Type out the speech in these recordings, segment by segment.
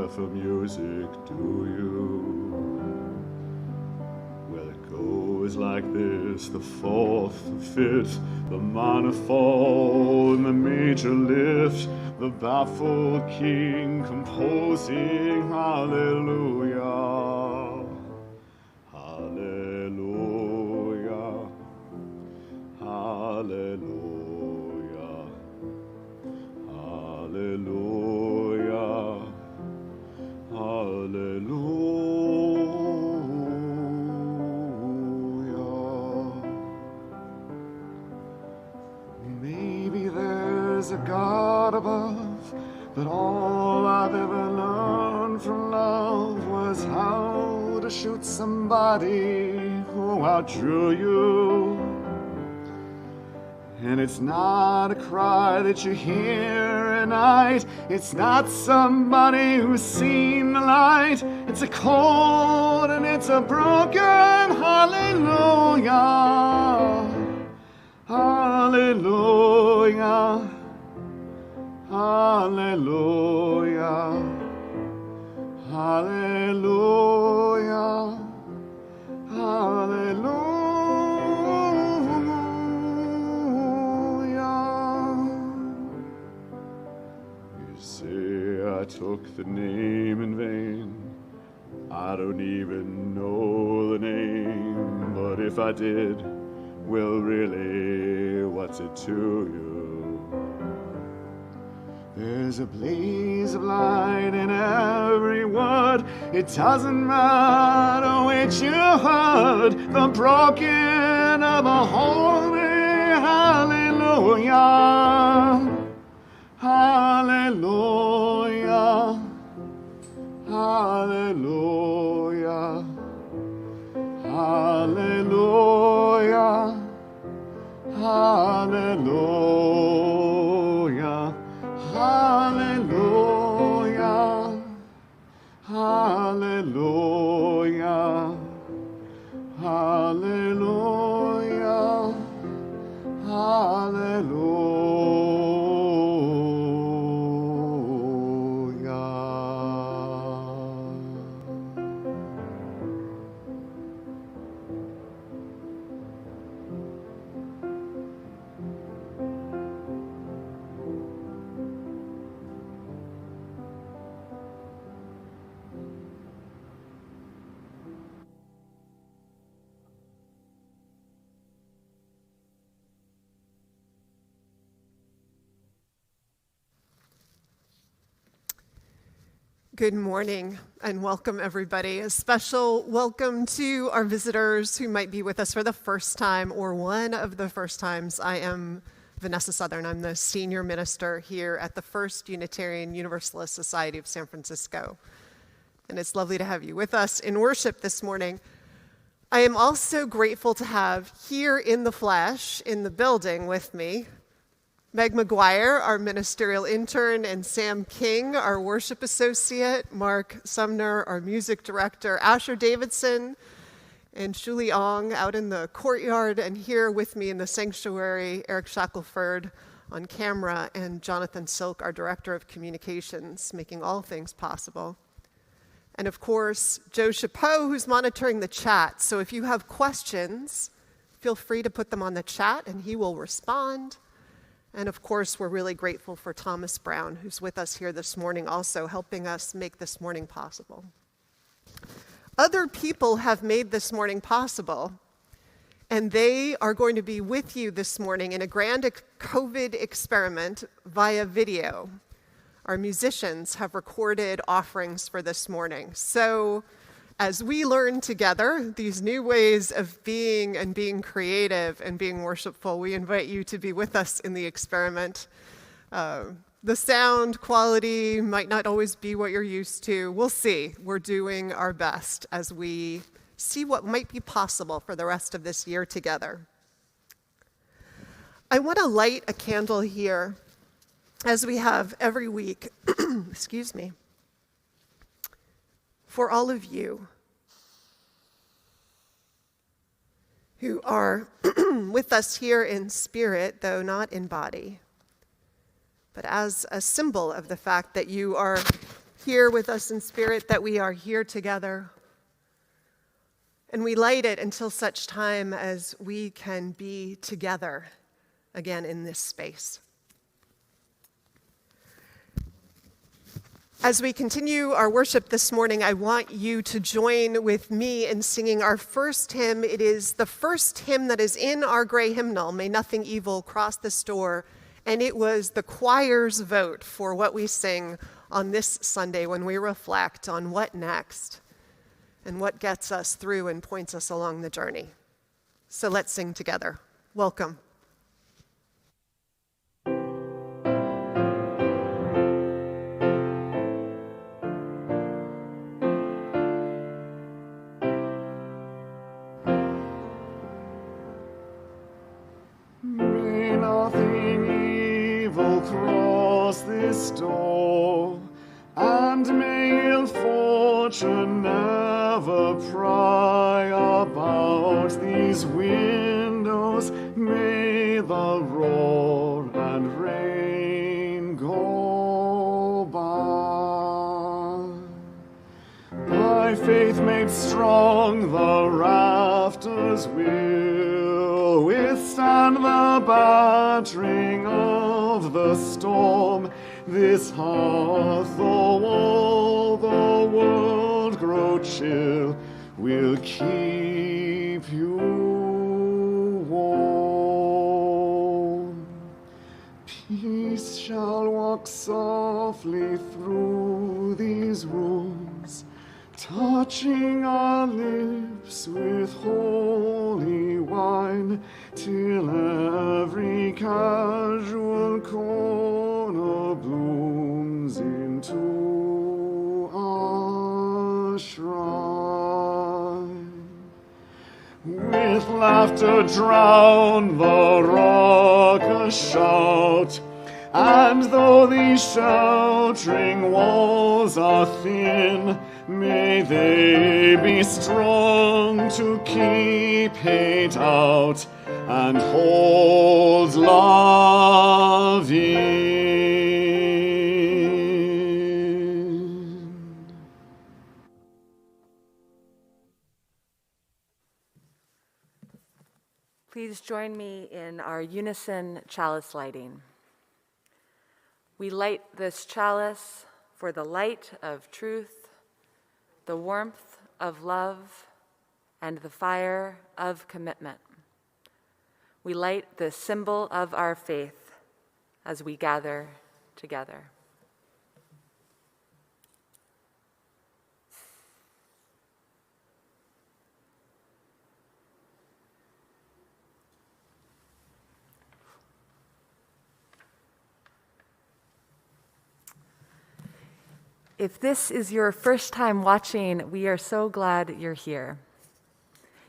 for music, do you? Well, it goes like this: the fourth, the fifth, the minor fall, and the major lift, the baffled king composing hallelujah, hallelujah, hallelujah, hallelujah, hallelujah. Maybe there's a God above, but all I've ever learned from love was how to shoot somebody who outdrew you. And it's not a cry that you hear at night. It's not somebody who's seen the light. It's a cold and it's a broken hallelujah. Hallelujah. Hallelujah. Hallelujah. Hallelujah. You say I took the name in vain. I don't even know the name, but if I did, well, really, what's it to you? There's a blaze of light in every word. It doesn't matter which you heard. The broken of a holy hallelujah. Hallelujah. Hallelujah. Hallelujah. Hallelujah. Hallelujah. Hallelujah. Hallelujah. Hallelujah. Good morning and welcome everybody. A special welcome to our visitors who might be with us for the first time or one of the first times. I am Vanessa Southern. I'm the senior minister here at the First Unitarian Universalist Society of San Francisco. And it's lovely to have you with us in worship this morning. I am also grateful to have here in the flesh, in the building with me, Meg McGuire, our ministerial intern, and Sam King, our worship associate, Mark Sumner, our music director, Asher Davidson, and Shuli Ong out in the courtyard, and here with me in the sanctuary, Eric Shackelford on camera, and Jonathan Silk, our director of communications, making all things possible. And of course, Joe Chapeau, who's monitoring the chat. So if you have questions, feel free to put them on the chat and he will respond. And of course, we're really grateful for Thomas Brown, who's with us here this morning, also helping us make this morning possible. Other people have made this morning possible, and they are going to be with you this morning in a grand COVID experiment via video. Our musicians have recorded offerings for this morning. So as we learn together these new ways of being and being creative and being worshipful, we invite you to be with us in the experiment. The sound quality might not always be what you're used to. We'll see. We're doing our best as we see what might be possible for the rest of this year together. I want to light a candle here, as we have every week, excuse me, for all of you who are with us here in spirit, though not in body, but as a symbol of the fact that you are here with us in spirit that we are here together. And we light it until such time as we can be together again in this space. As we continue our worship this morning, I want you to join with me in singing our first hymn. It is the first hymn that is in our gray hymnal, May Nothing Evil Cross This Door, and it was the choir's vote for what we sing on this Sunday when we reflect on what next and what gets us through and points us along the journey. So let's sing together. Welcome. Cross this door, and may ill fortune never pry about these windows. May the roar and rain go by. By faith made strong, the rafters will withstand the battering of the storm. This hearth, though all the world grow chill, will keep you warm. Peace shall walk softly through these rooms, touching our lips with holy wine, till every casual corner blooms into our shrine. With laughter drown the raucous shout, and though these sheltering walls are thin, may they be strong to keep hate out and hold love in. Please join me in our unison chalice lighting. We light this chalice for the light of truth, the warmth of love, and the fire of commitment. We light the symbol of our faith as we gather together. If this is your first time watching, we are so glad you're here.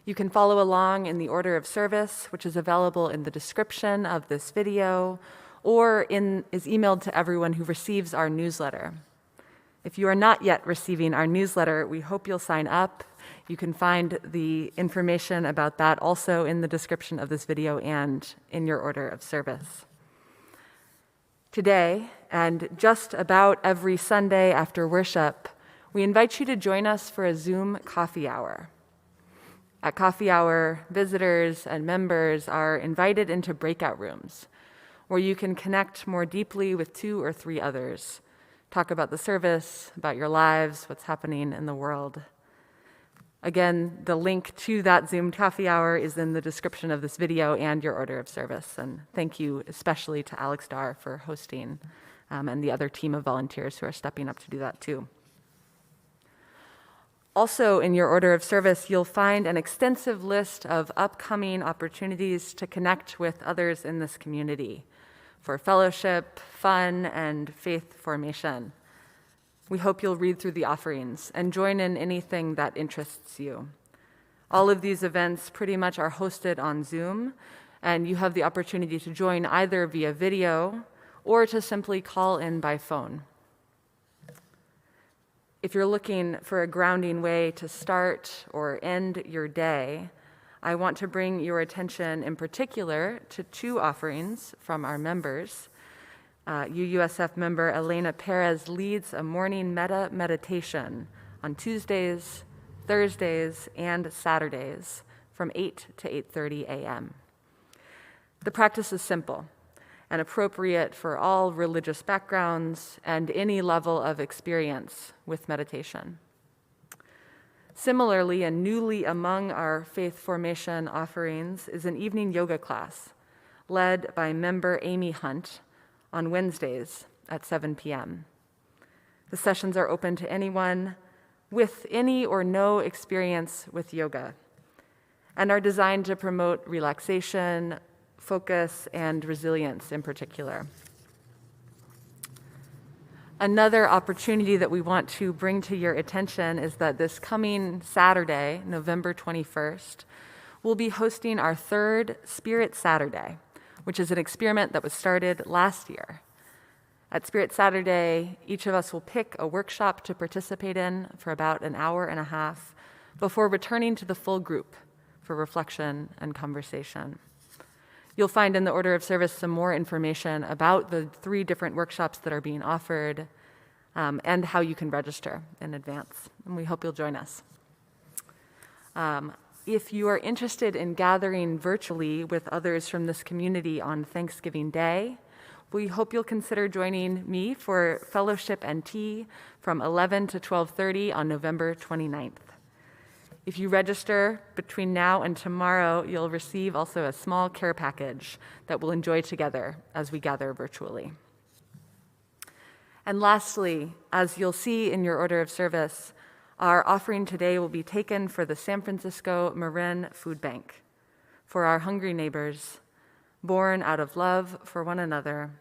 You can follow along in the order of service, which is available in the description of this video, or is emailed to everyone who receives our newsletter. If you are not yet receiving our newsletter, we hope you'll sign up. You can find the information about that also in the description of this video and in your order of service. Today, and just about every Sunday after worship, we invite you to join us for a Zoom coffee hour. At coffee hour, visitors and members are invited into breakout rooms where you can connect more deeply with 2 or 3 others, talk about the service, about your lives, what's happening in the world. Again, the link to that Zoom coffee hour is in the description of this video and your order of service. And thank you especially to Alex Dar for hosting and the other team of volunteers who are stepping up to do that too. Also in your order of service, you'll find an extensive list of upcoming opportunities to connect with others in this community for fellowship, fun, and faith formation. We hope you'll read through the offerings and join in anything that interests you. All of these events pretty much are hosted on Zoom, and you have the opportunity to join either via video or to simply call in by phone. If you're looking for a grounding way to start or end your day, I want to bring your attention in particular to 2 offerings from our members. UUSF member Elena Perez leads a morning meta meditation on Tuesdays, Thursdays, and Saturdays from 8 to 8:30 a.m. The practice is simple and appropriate for all religious backgrounds and any level of experience with meditation. Similarly, and newly among our faith formation offerings is an evening yoga class led by member Amy Hunt on Wednesdays at 7 p.m. The sessions are open to anyone with any or no experience with yoga and are designed to promote relaxation, focus, and resilience in particular. Another opportunity that we want to bring to your attention is that this coming Saturday, November 21st, we'll be hosting our third Spirit Saturday, which is an experiment that was started last year. At Spirit Saturday, each of us will pick a workshop to participate in for about an hour and a half before returning to the full group for reflection and conversation. You'll find in the order of service some more information about the 3 different workshops that are being offered and how you can register in advance. And we hope you'll join us. If you are interested in gathering virtually with others from this community on Thanksgiving Day, we hope you'll consider joining me for fellowship and tea from 11 to 12:30 on November 29th. If you register between now and tomorrow, you'll receive also a small care package that we'll enjoy together as we gather virtually. And lastly, as you'll see in your order of service, our offering today will be taken for the San Francisco Marin Food Bank, for our hungry neighbors, born out of love for one another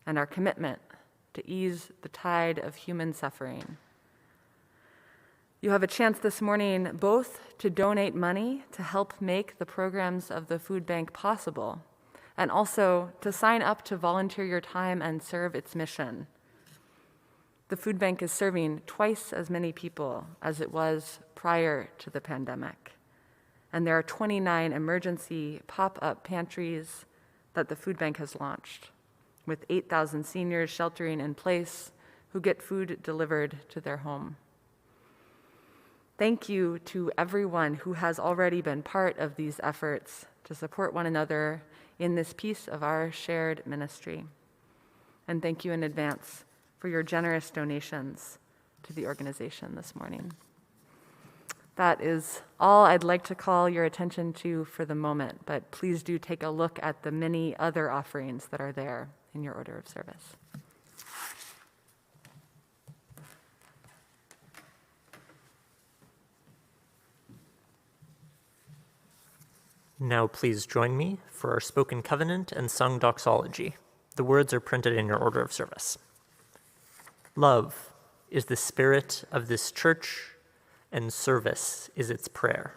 and our commitment to ease the tide of human suffering. You have a chance this morning both to donate money to help make the programs of the food bank possible, and also to sign up to volunteer your time and serve its mission. The food bank is serving twice as many people as it was prior to the pandemic, and there are 29 emergency pop-up pantries that the food bank has launched, with 8,000 seniors sheltering in place who get food delivered to their home. Thank you to everyone who has already been part of these efforts to support one another in this piece of our shared ministry. And thank you in advance for your generous donations to the organization this morning. That is all I'd like to call your attention to for the moment, but please do take a look at the many other offerings that are there in your order of service. Now please join me for our spoken covenant and sung doxology. The words are printed in your order of service. Love is the spirit of this church, and service is its prayer.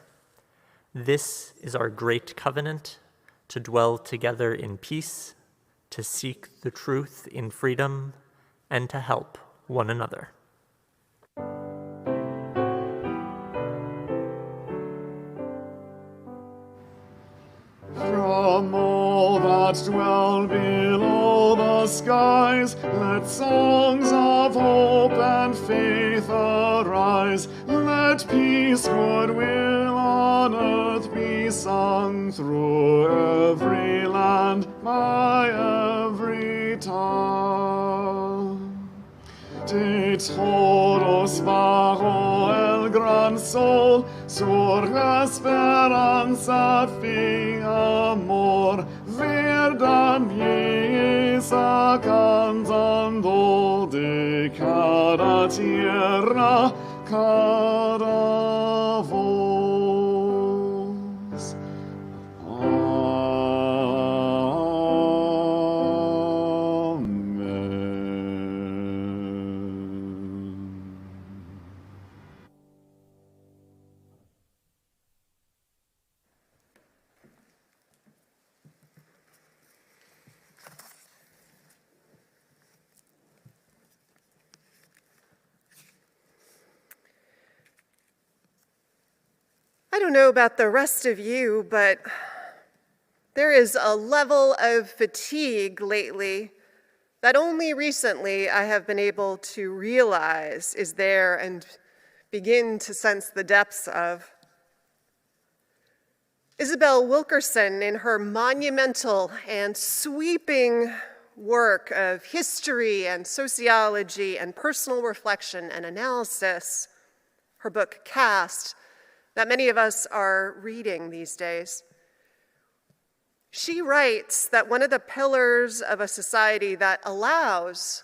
This is our great covenant, to dwell together in peace, to seek the truth in freedom, and to help one another. From all that dwell below the skies, let songs of hope and faith arise. Let peace, goodwill on earth be sung through every land, by every tongue. De todos bajo el gran sol surge esperanza, fe, amor, verdad pieza cantando de cada tierra, cada voz. I don't know about the rest of you, but there is a level of fatigue lately that only recently I have been able to realize is there and begin to sense the depths of. Isabel Wilkerson, in her monumental and sweeping work of history and sociology and personal reflection and analysis, her book Cast, that many of us are reading these days, she writes that one of the pillars of a society that allows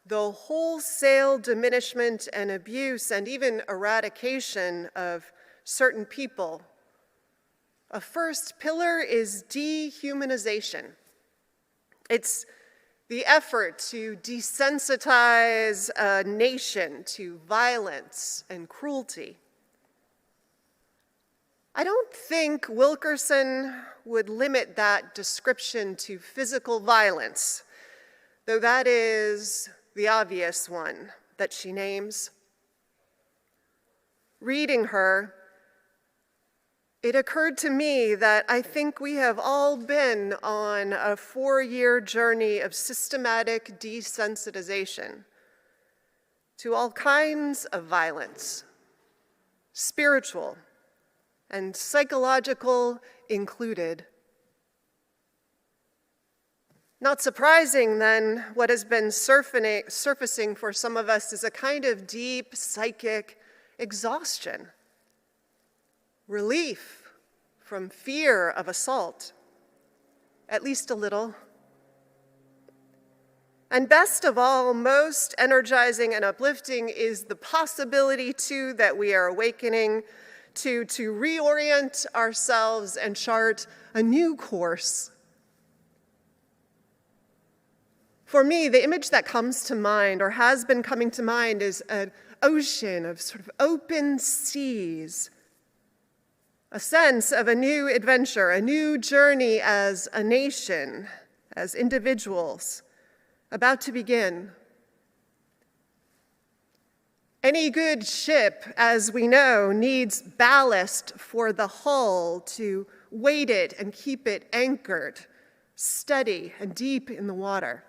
the wholesale diminishment and abuse and even eradication of certain people, a first pillar is dehumanization. It's the effort to desensitize a nation to violence and cruelty. I don't think Wilkerson would limit that description to physical violence, though that is the obvious one that she names. Reading her, it occurred to me that I think we have all been on a 4-year journey of systematic desensitization to all kinds of violence, spiritual and psychological included. Not surprising, then, what has been surfacing for some of us is a kind of deep psychic exhaustion, relief from fear of assault, at least a little. And best of all, most energizing and uplifting is the possibility, too, that we are awakening to reorient ourselves and chart a new course. For me, the image that comes to mind, or has been coming to mind, is an ocean of sort of open seas, a sense of a new adventure, a new journey as a nation, as individuals, about to begin. Any good ship, as we know, needs ballast for the hull to weight it and keep it anchored, steady and deep in the water.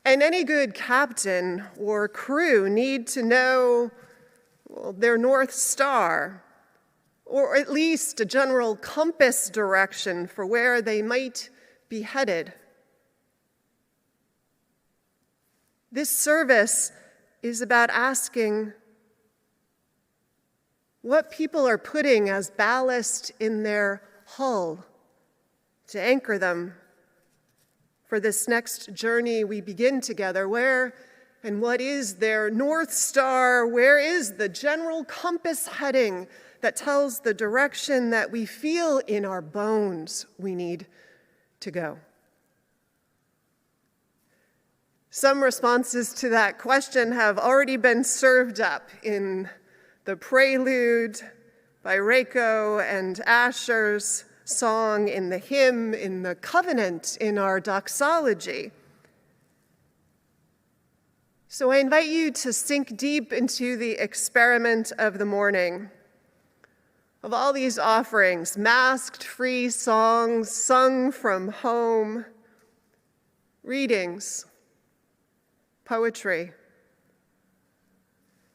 And any good captain or crew need to know, well, their North Star, or at least a general compass direction for where they might be headed. This service is about asking what people are putting as ballast in their hull to anchor them for this next journey we begin together. Where and what is their North Star? Where is the general compass heading that tells the direction that we feel in our bones we need to go? Some responses to that question have already been served up in the prelude by Reiko and Asher's song, in the hymn, in the covenant, in our doxology. So I invite you to sink deep into the experiment of the morning, of all these offerings, masked free songs sung from home, readings, poetry.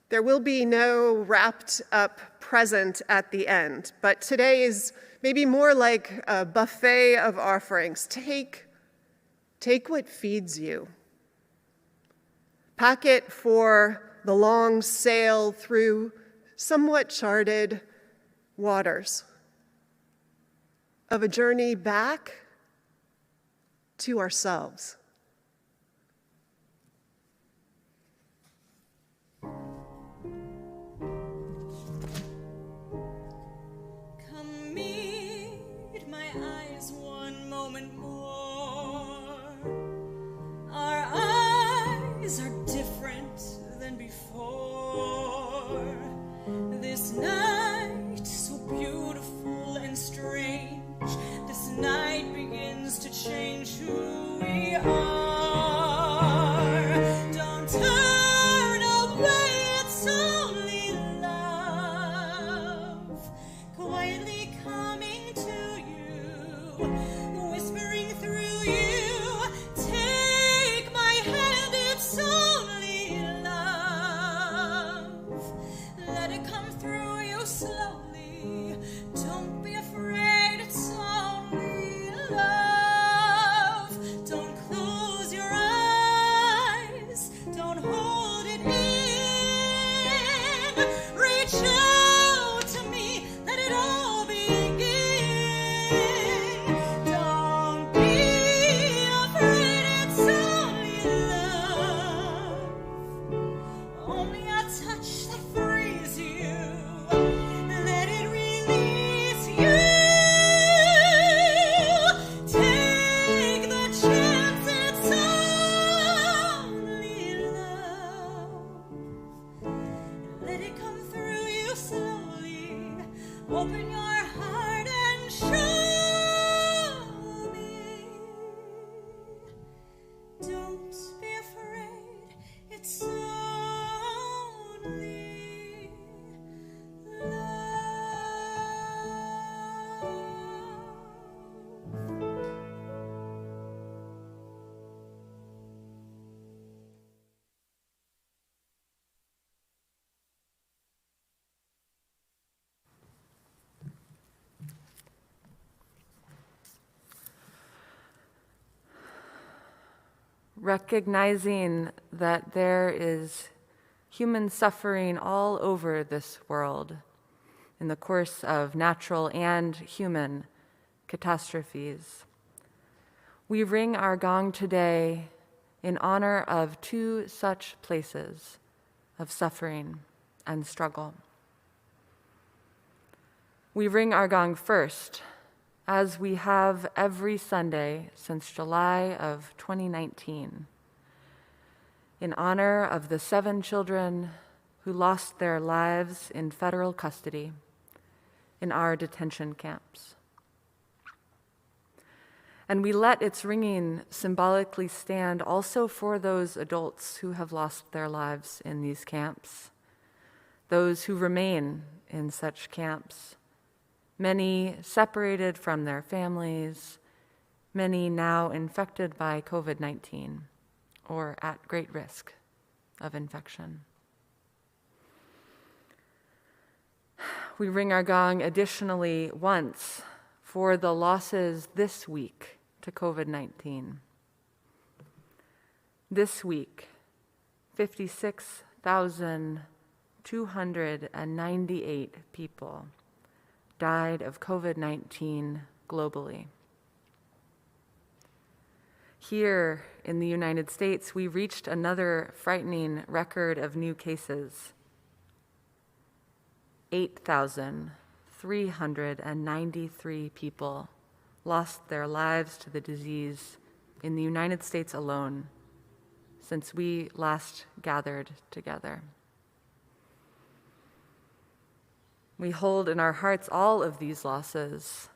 There will be no wrapped up present at the end, but today is maybe more like a buffet of offerings. Take what feeds you. Pack it for the long sail through somewhat charted waters of a journey back to ourselves. Are different than before. This night, so beautiful and strange, this night begins to change who we are. Don't turn away, it's only love, quietly coming to you, whispering through you. Take recognizing that there is human suffering all over this world in the course of natural and human catastrophes. We ring our gong today in honor of two such places of suffering and struggle. We ring our gong first, as we have every Sunday since July of 2019, in honor of the 7 children who lost their lives in federal custody in our detention camps. And we let its ringing symbolically stand also for those adults who have lost their lives in these camps, those who remain in such camps, many separated from their families, many now infected by COVID-19 or at great risk of infection. We ring our gong additionally once for the losses this week to COVID-19. This week, 56,298 people died of COVID-19 globally. Here in the United States, we reached another frightening record of new cases. 8,393 people lost their lives to the disease in the United States alone since we last gathered together. We hold in our hearts all of these losses,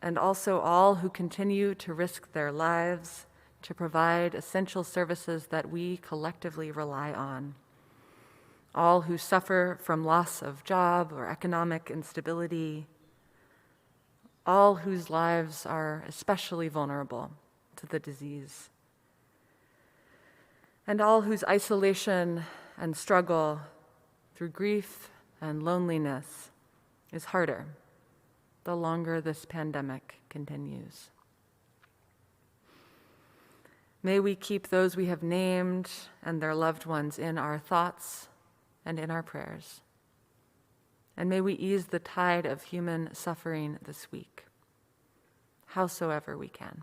and also all who continue to risk their lives to provide essential services that we collectively rely on. All who suffer from loss of job or economic instability, all whose lives are especially vulnerable to the disease, and all whose isolation and struggle through grief and loneliness is harder the longer this pandemic continues. May we keep those we have named and their loved ones in our thoughts and in our prayers. And may we ease the tide of human suffering this week, howsoever we can.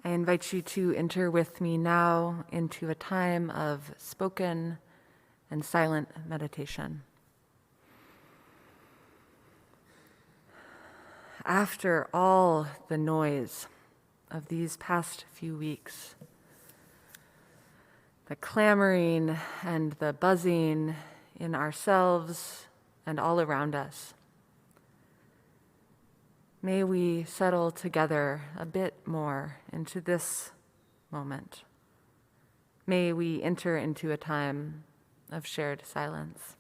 I invite you to enter with me now into a time of spoken and silent meditation. After all the noise of these past few weeks, the clamoring and the buzzing in ourselves and all around us, May we settle together a bit more into this moment. May we enter into a time of shared silence.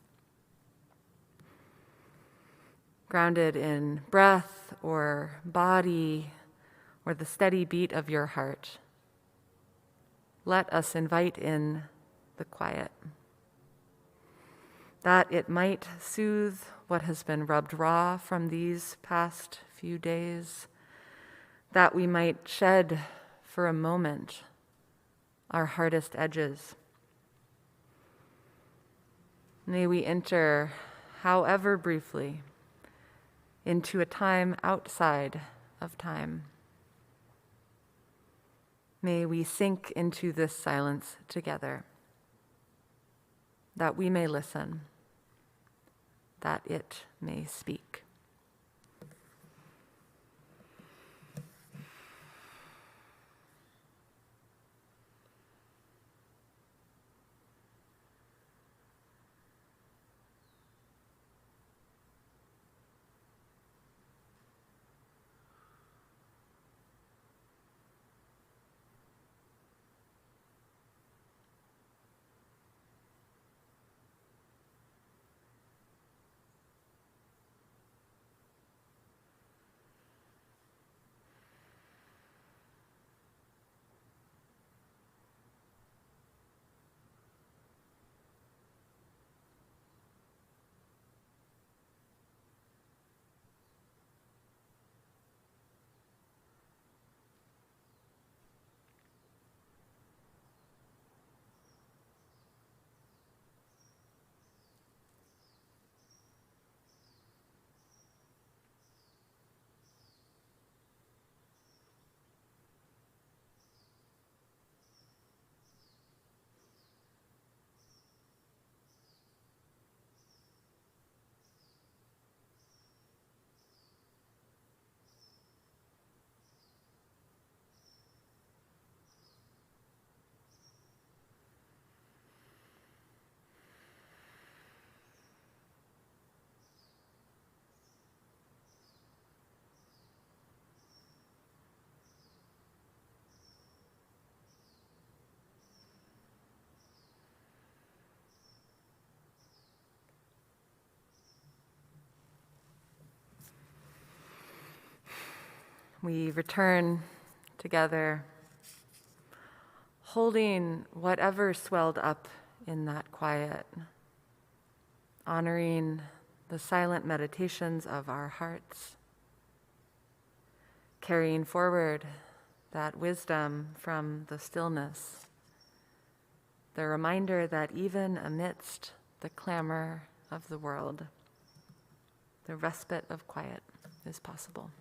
Grounded in breath or body or the steady beat of your heart, let us invite in the quiet, that it might soothe what has been rubbed raw from these past few days, that we might shed for a moment our hardest edges. May we enter, however briefly, into a time outside of time. May we sink into this silence together, that we may listen, that it may speak. We return together, holding whatever swelled up in that quiet, honoring the silent meditations of our hearts, carrying forward that wisdom from the stillness, the reminder that even amidst the clamor of the world, the respite of quiet is possible.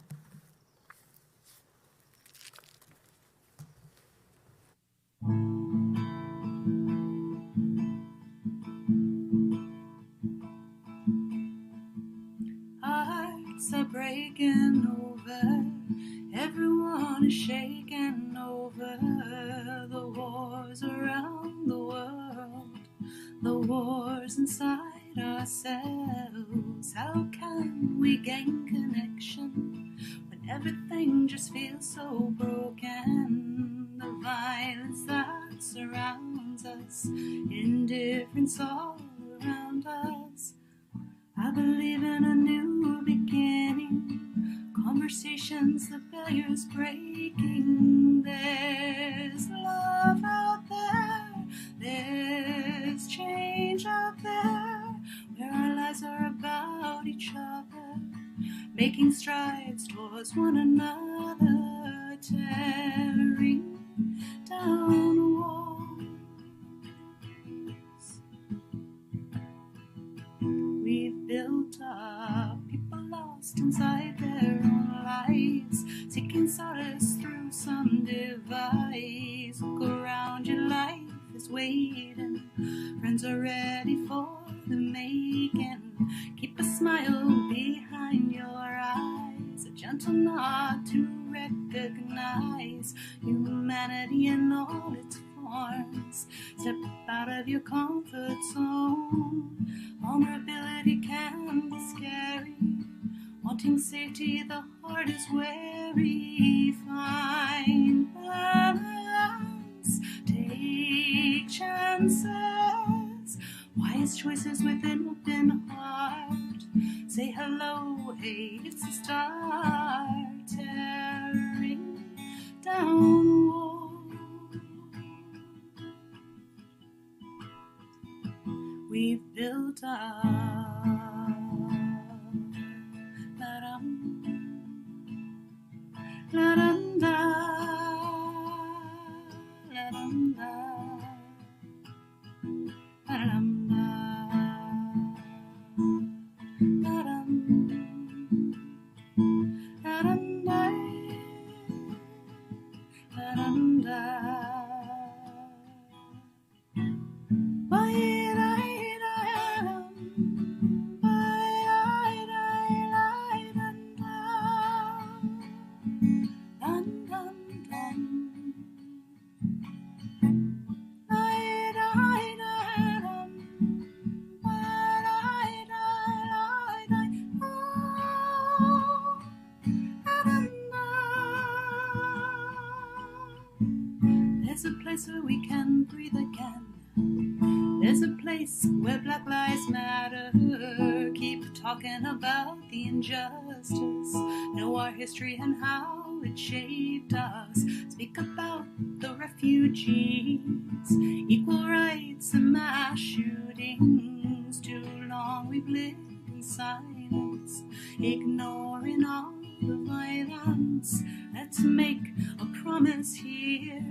Hearts are breaking over, everyone is shaking over the wars around the world, the wars inside ourselves. How can we gain connection when everything just feels so broken? The violence that surrounds us, indifference all around us. I believe in a new beginning, conversations, the barriers breaking. There's love out there, there's change out there, where our lives are about each other, making strides towards one another, tearing down walls. We've built up, people lost inside their own lives, seeking solace through some device. Look around, your life is waiting, friends are ready for the making. Keep a smile behind your eyes, a gentle nod to recognize humanity in all its forms. Step out of your comfort zone. Vulnerability can be scary. Want Wanting safety, the heart is wary. Find balance, take chances. Wise choices with an open heart. Say hello, hey, it's a start. Tearing down walls we've built up. La-dum-da, la-dum-da, la-dum-da, la-dum, la-dum-da, la-dum-da. There's a place where we can breathe again. There's a place where Black Lives Matter. Keep talking about the injustice. Know our history and how it shaped us. Speak about the refugees, equal rights and mass shootings. Too long we've lived in silence, ignoring all the violence. Let's make a promise here.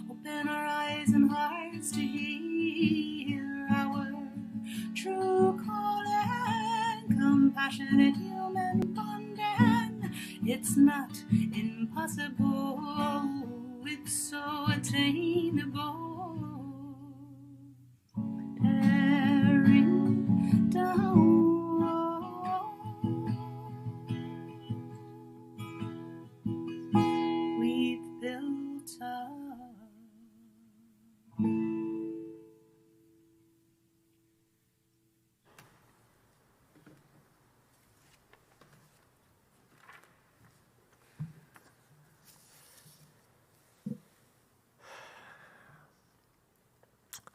Open our eyes and hearts to hear our true calling. Compassionate human bonding. It's not impossible, it's so attainable. Tearing down. We've built up.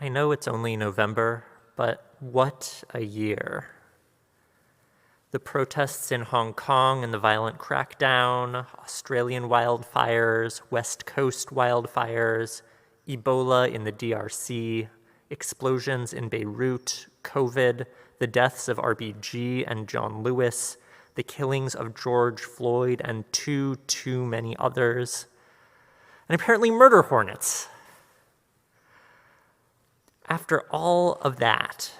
I know it's only November, but what a year. The protests in Hong Kong and the violent crackdown, Australian wildfires, West Coast wildfires, Ebola in the DRC, explosions in Beirut, COVID, the deaths of RBG and John Lewis, the killings of George Floyd and too many others, and apparently murder hornets. After all of that,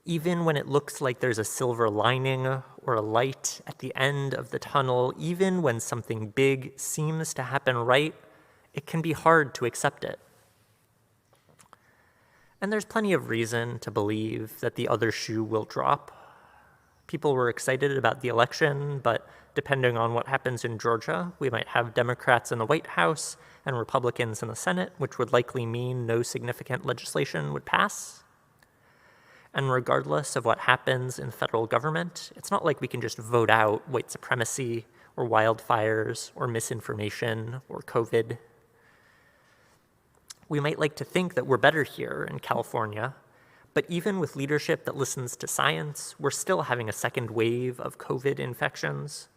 even when it looks like there's a silver lining or a light at the end of the tunnel, even when something big seems to happen right, it can be hard to accept it. And there's plenty of reason to believe that the other shoe will drop. People were excited about the election, but depending on what happens in Georgia, we might have Democrats in the White House and Republicans in the Senate, which would likely mean no significant legislation would pass. And regardless of what happens in the federal government, it's not like we can just vote out white supremacy or wildfires or misinformation or COVID. We might like to think that we're better here in California, but even with leadership that listens to science, we're still having a second wave of COVID infections.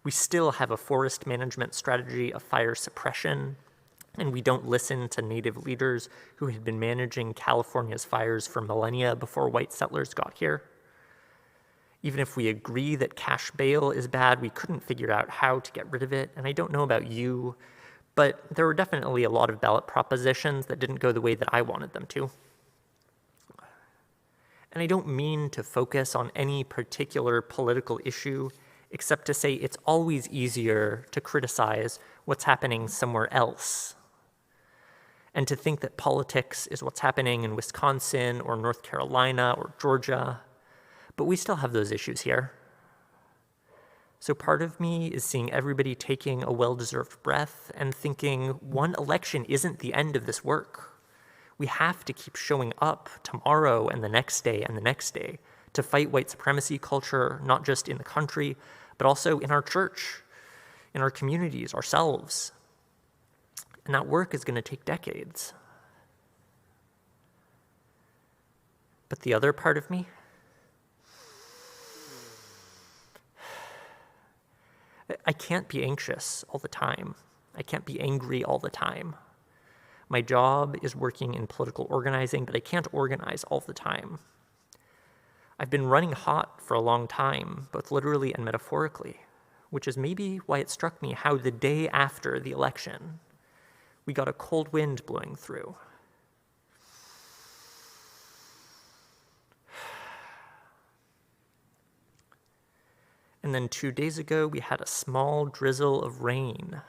We still have a forest management strategy of fire suppression, and we don't listen to native leaders who had been managing California's fires for millennia before white settlers got here. Even if we agree that cash bail is bad, we couldn't figure out how to get rid of it, and I don't know about you, but there were definitely a lot of ballot propositions that didn't go the way that I wanted them to. And I don't mean to focus on any particular political issue, except to say it's always easier to criticize what's happening somewhere else, and to think that politics is what's happening in Wisconsin or North Carolina or Georgia, but we still have those issues here. So part of me is seeing everybody taking a well-deserved breath and thinking one election isn't the end of this work. We have to keep showing up tomorrow and the next day to fight white supremacy culture, not just in the country, but also in our church, in our communities, ourselves. And that work is going to take decades. But the other part of me, I can't be anxious all the time. I can't be angry all the time. My job is working in political organizing, but I can't organize all the time. I've been running hot for a long time, both literally and metaphorically, which is maybe why it struck me how the day after the election, we got a cold wind blowing through. And then 2 days ago, we had a small drizzle of rain.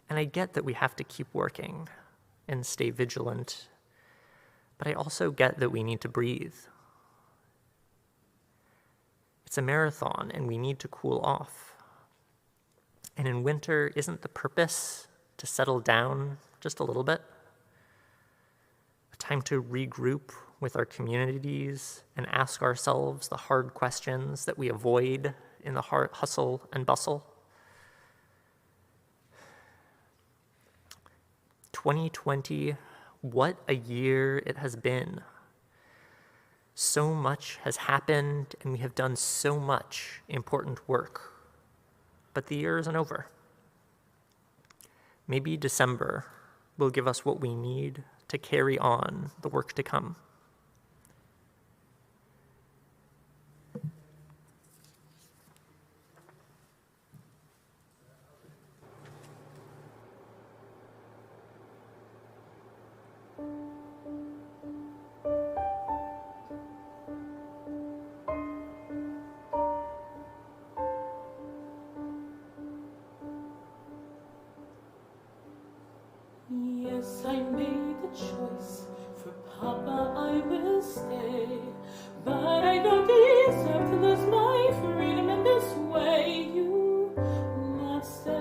And I get that we have to keep working and stay vigilant, but I also get that we need to breathe. It's a marathon, and we need to cool off. And in winter, isn't the purpose to settle down just a little bit? A time to regroup with our communities and ask ourselves the hard questions that we avoid in the hustle and bustle. 2020, what a year it has been. So much has happened, and we have done so much important work. But the year isn't over. Maybe December will give us what we need to carry on the work to come. Yes, I made the choice. For Papa, I will stay. But I don't deserve to lose my freedom in this way. You must stay.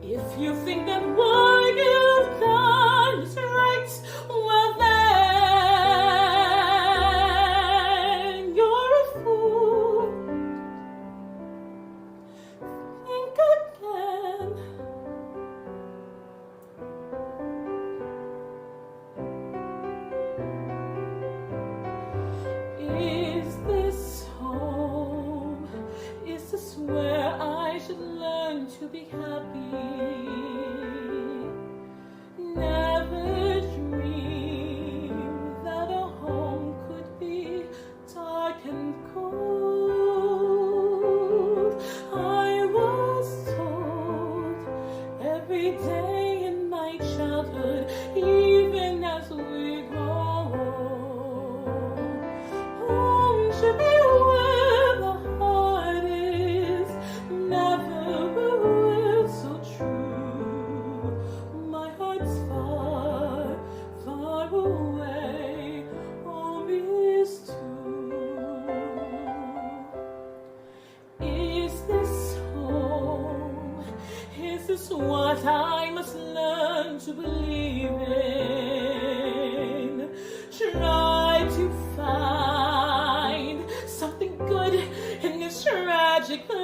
If you think that what you've done is right, well then you're a fool. Think again. Is this home? Is this where I should learn to be happy? Never dreamed that a home could be dark and cold. I was told every day in my childhood, even as we grow old, home should be where the heart is. Never were words so true. My heart's far, far away. Home is too. Is this home? Is this what I must learn to believe in? Try to find something good in this tragic place,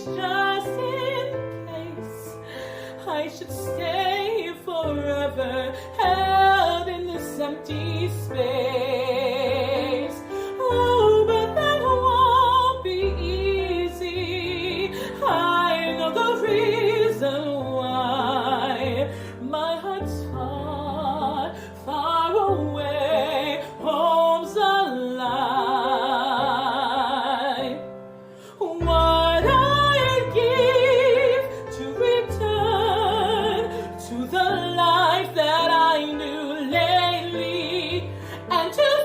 just in case I should stay forever, held in this empty space. Oh, but that won't be easy. I know the reason why. My heart's far, far away. Home's alive. What I'd give to return to the life that I knew lately, and to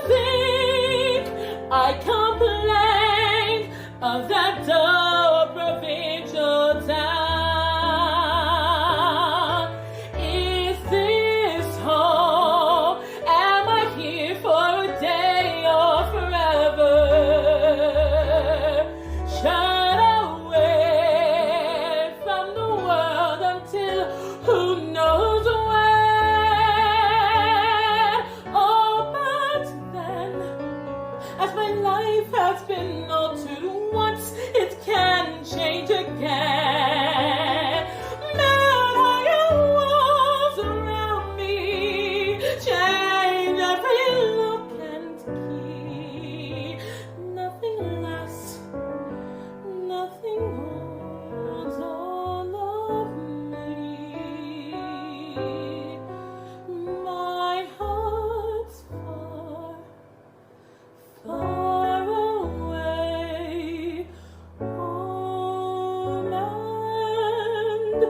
On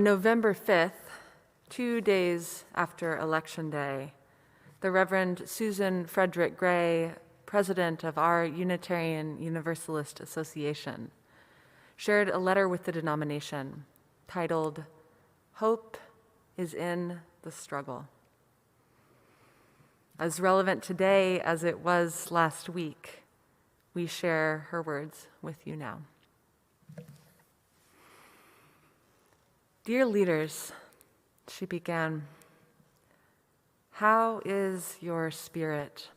November 5th, 2 days after Election Day, the Reverend Susan Frederick Gray, president of our Unitarian Universalist Association, shared a letter with the denomination titled, "Hope is in the Struggle." As relevant today as it was last week, we share her words with you now. Dear leaders, she began, how is your spirit?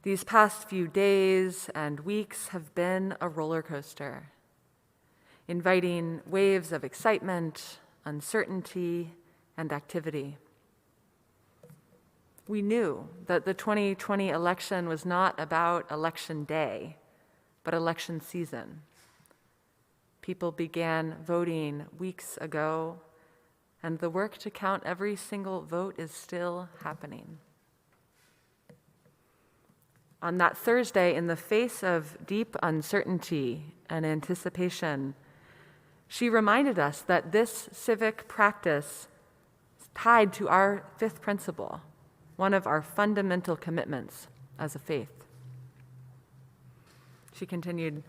These past few days and weeks have been a roller coaster, inviting waves of excitement, uncertainty, and activity. We knew that the 2020 election was not about election day, but election season. People began voting weeks ago, and the work to count every single vote is still happening. On that Thursday, in the face of deep uncertainty and anticipation, she reminded us that this civic practice is tied to our fifth principle, one of our fundamental commitments as a faith. She continued,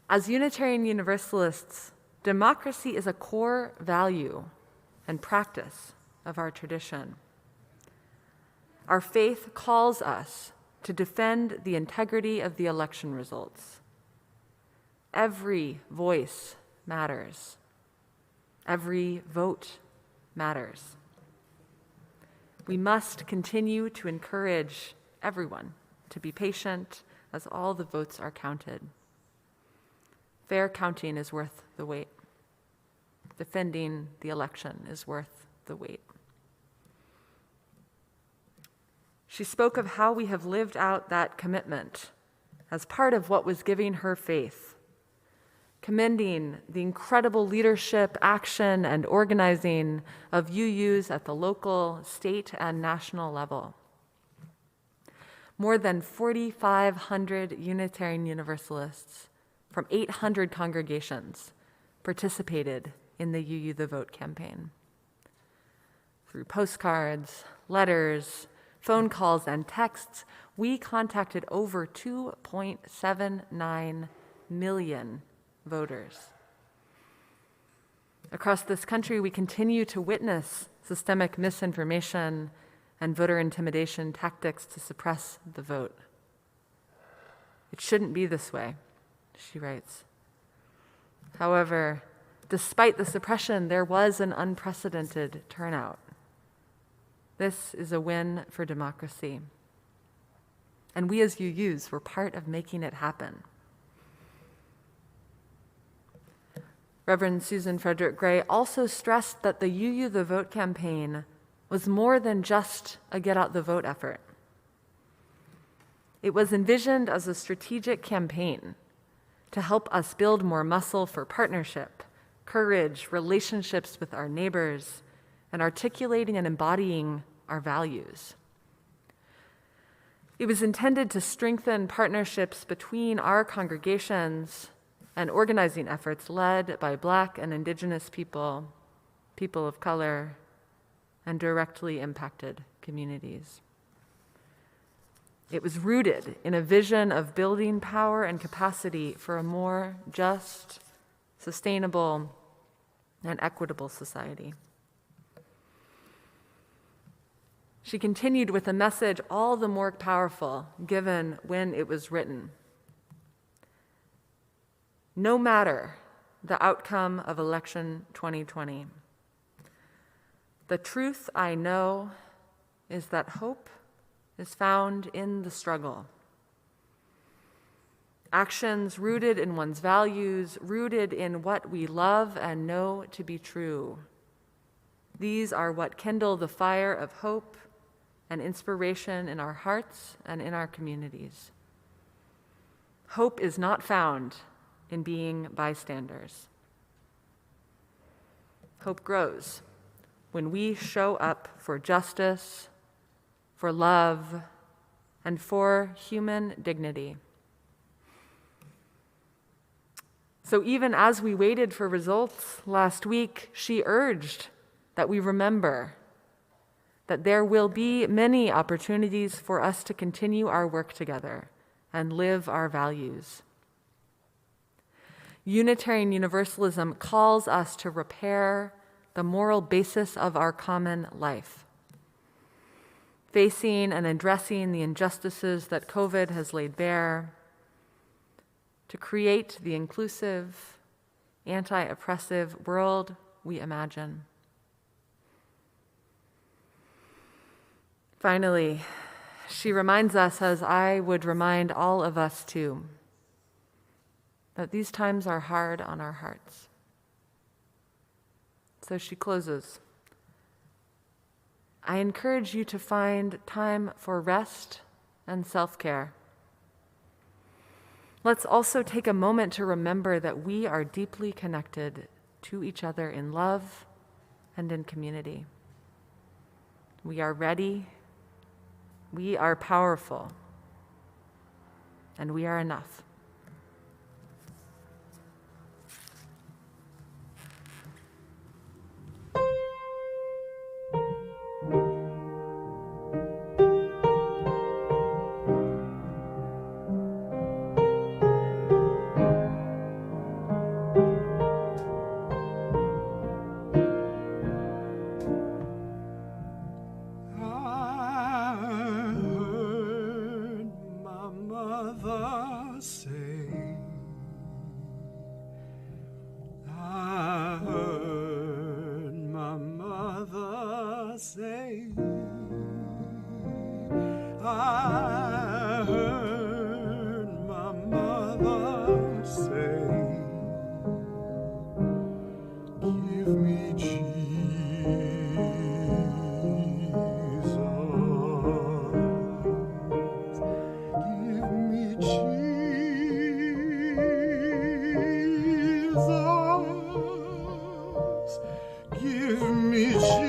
as Unitarian Universalists, democracy is a core value and practice of our tradition. Our faith calls us to defend the integrity of the election results. Every voice matters. Every vote matters. We must continue to encourage everyone to be patient as all the votes are counted. Fair counting is worth the wait. Defending the election is worth the wait. She spoke of how we have lived out that commitment as part of what was giving her faith, commending the incredible leadership, action, and organizing of UUs at the local, state, and national level. More than 4,500 Unitarian Universalists from 800 congregations participated in the UU the Vote campaign. Through postcards, letters, phone calls, and texts, we contacted over 2.79 million voters. Across this country, we continue to witness systemic misinformation and voter intimidation tactics to suppress the vote. It shouldn't be this way, she writes. However, despite the suppression, there was an unprecedented turnout. This is a win for democracy. And we as UUs were part of making it happen. Reverend Susan Frederick Gray also stressed that the UU the Vote campaign was more than just a get out the vote effort. It was envisioned as a strategic campaign to help us build more muscle for partnership, courage, relationships with our neighbors, and articulating and embodying our values. It was intended to strengthen partnerships between our congregations and organizing efforts led by Black and Indigenous people, people of color, and directly impacted communities. It was rooted in a vision of building power and capacity for a more just, sustainable, and equitable society. She continued with a message all the more powerful given when it was written. No matter the outcome of election 2020, the truth I know is that hope is found in the struggle. Actions rooted in one's values, rooted in what we love and know to be true. These are what kindle the fire of hope and inspiration in our hearts and in our communities. Hope is not found in being bystanders. Hope grows when we show up for justice, for love, and for human dignity. So even as we waited for results last week, she urged that we remember that there will be many opportunities for us to continue our work together and live our values. Unitarian Universalism calls us to repair the moral basis of our common life, facing and addressing the injustices that COVID has laid bare, to create the inclusive, anti-oppressive world we imagine. Finally, she reminds us, as I would remind all of us too, that these times are hard on our hearts. So she closes. I encourage you to find time for rest and self-care. Let's also take a moment to remember that we are deeply connected to each other in love and in community. We are ready, we are powerful, and we are enough. I heard my mother say, give me Jesus, give me Jesus, give me Jesus.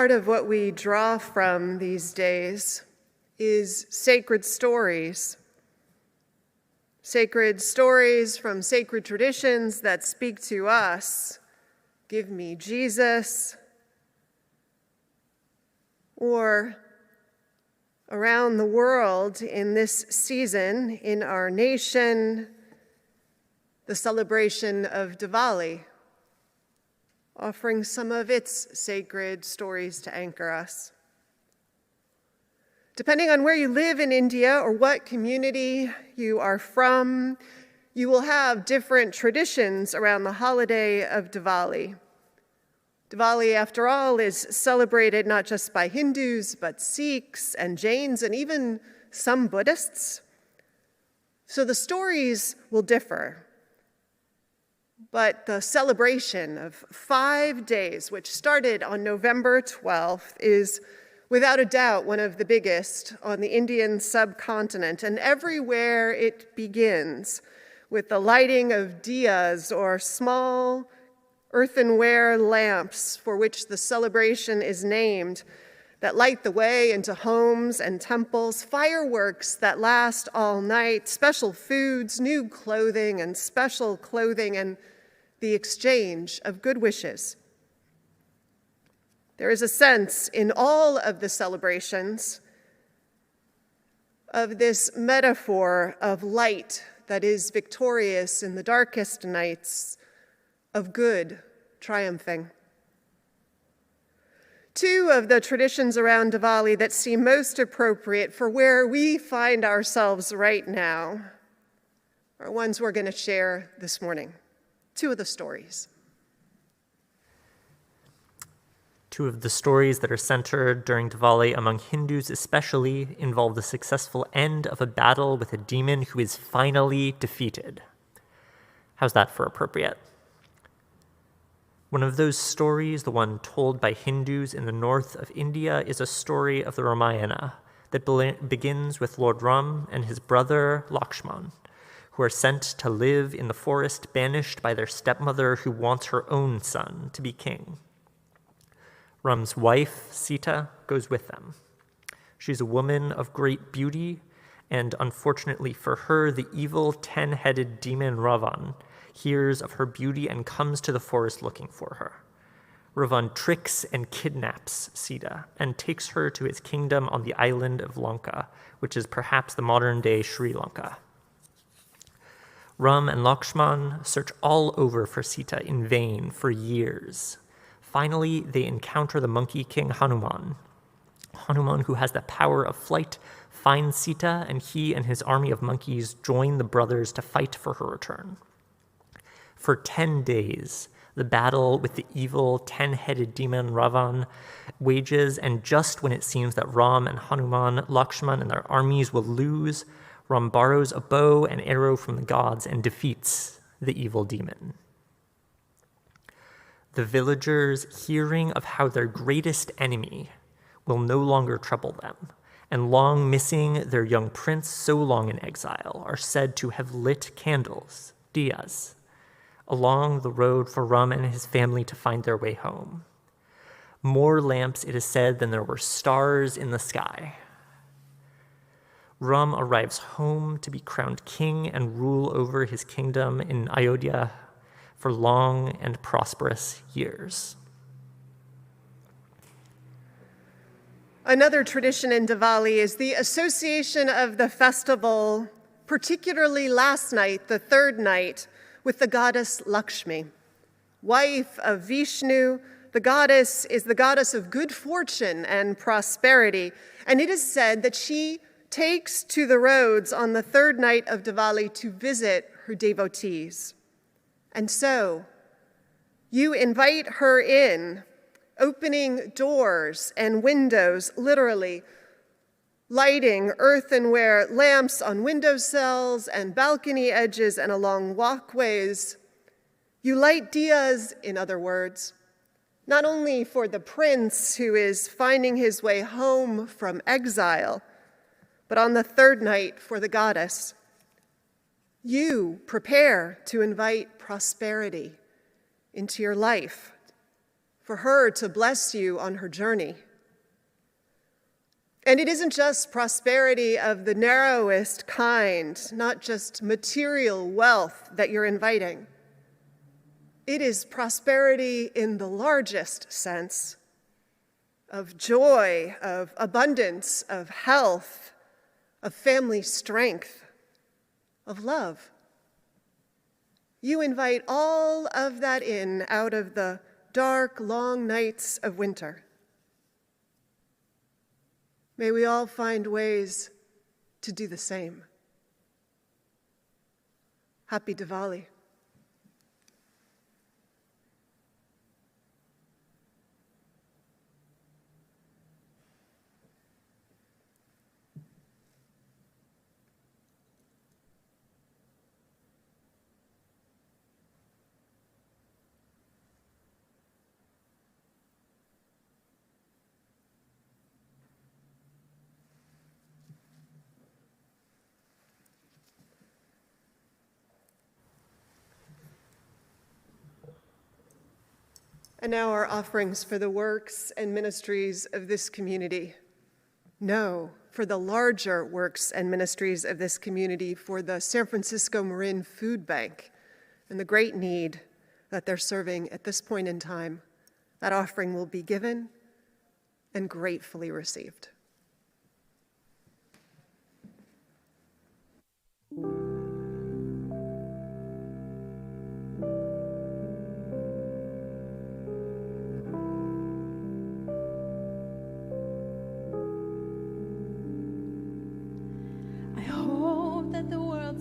part of what we draw from these days is sacred stories. Sacred stories from sacred traditions that speak to us. Give me Jesus. Or around the world in this season, in our nation, the celebration of Diwali, offering some of its sacred stories to anchor us. Depending on where you live in India or what community you are from, you will have different traditions around the holiday of Diwali. Diwali, after all, is celebrated not just by Hindus, but Sikhs and Jains and even some Buddhists. So the stories will differ. But the celebration of 5 days, which started on November 12th, is without a doubt one of the biggest on the Indian subcontinent. And everywhere it begins with the lighting of diyas, or small earthenware lamps for which the celebration is named, that light the way into homes and temples, fireworks that last all night, special foods, new clothing and special clothing, and the exchange of good wishes. There is a sense in all of the celebrations of this metaphor of light that is victorious in the darkest nights, of good triumphing. Two of the traditions around Diwali that seem most appropriate for where we find ourselves right now are ones we're going to share this morning. Two of the stories. Two of the stories that are centered during Diwali among Hindus especially involve the successful end of a battle with a demon who is finally defeated. How's that for appropriate? One of those stories, the one told by Hindus in the north of India, is a story of the Ramayana that begins with Lord Ram and his brother Lakshman, who are sent to live in the forest, banished by their stepmother who wants her own son to be king. Ram's wife, Sita, goes with them. She's a woman of great beauty, and unfortunately for her, the evil 10-headed demon Ravan hears of her beauty and comes to the forest looking for her. Ravan tricks and kidnaps Sita and takes her to his kingdom on the island of Lanka, which is perhaps the modern-day Sri Lanka. Ram and Lakshman search all over for Sita in vain for years. Finally, they encounter the monkey king Hanuman. Hanuman, who has the power of flight, finds Sita, and he and his army of monkeys join the brothers to fight for her return. For 10 days, the battle with the evil 10-headed demon Ravan wages, and just when it seems that Ram and Hanuman, Lakshman, and their armies will lose, Ram borrows a bow and arrow from the gods and defeats the evil demon. The villagers, hearing of how their greatest enemy will no longer trouble them, and long missing their young prince so long in exile, are said to have lit candles, diyas, along the road for Ram and his family to find their way home. More lamps, it is said, than there were stars in the sky. Ram arrives home to be crowned king and rule over his kingdom in Ayodhya for long and prosperous years. Another tradition in Diwali is the association of the festival, particularly last night, the third night, with the goddess Lakshmi. Wife of Vishnu, the goddess is the goddess of good fortune and prosperity, and it is said that she takes to the roads on the third night of Diwali to visit her devotees. And so, you invite her in, opening doors and windows, literally, lighting earthenware lamps on windowsills and balcony edges and along walkways. You light diyas, in other words, not only for the prince who is finding his way home from exile, but on the third night for the goddess. You prepare to invite prosperity into your life for her to bless you on her journey. And it isn't just prosperity of the narrowest kind, not just material wealth that you're inviting. It is prosperity in the largest sense of joy, of abundance, of health, of family strength, of love. You invite all of that in out of the dark, long nights of winter. May we all find ways to do the same. Happy Diwali. And now our offerings for the works and ministries of this community. No, for the larger works and ministries of this community, for the San Francisco Marin Food Bank and the great need that they're serving at this point in time. That offering will be given and gratefully received.